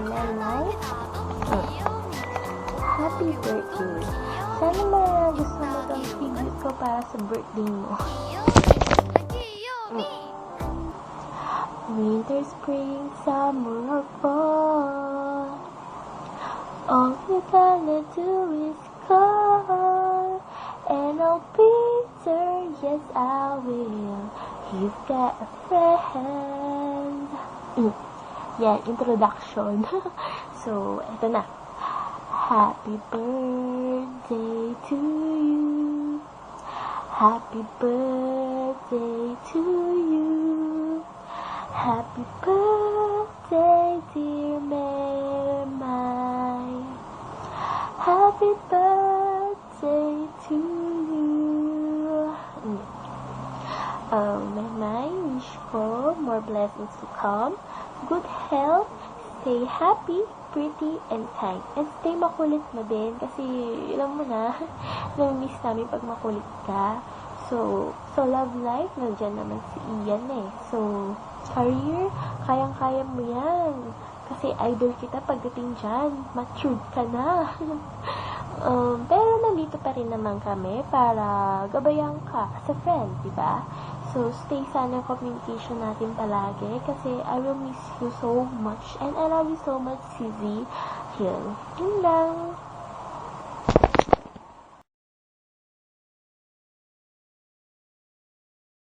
nanay. Happy birthday. Sana gusto mo itong tribute ko para sa birthday mo. Winter, spring, summer, or fall, all you gotta do is call, and I'll be there, yes I will. You've got a friend. Yan, introduction. So, eto na. Happy birthday to you. Happy birthday to you. Happy birthday, dear Mary. Happy birthday to you. Mary, wish ko more blessings to come, good health, stay happy, pretty, and kind. And stay makulit na din kasi, alam mo na, nami-miss namin pag makulit ka. So love life, nandiyan naman si Ian eh. So, career, kayang-kaya mo yan. Kasi idol kita pagdating dyan. Matured ka na. Pero nandito pa rin naman kami para gabayan ka as a friend, diba? So, stay sana communication natin palagi kasi I will miss you so much and I love you so much, Suzy. Yun lang.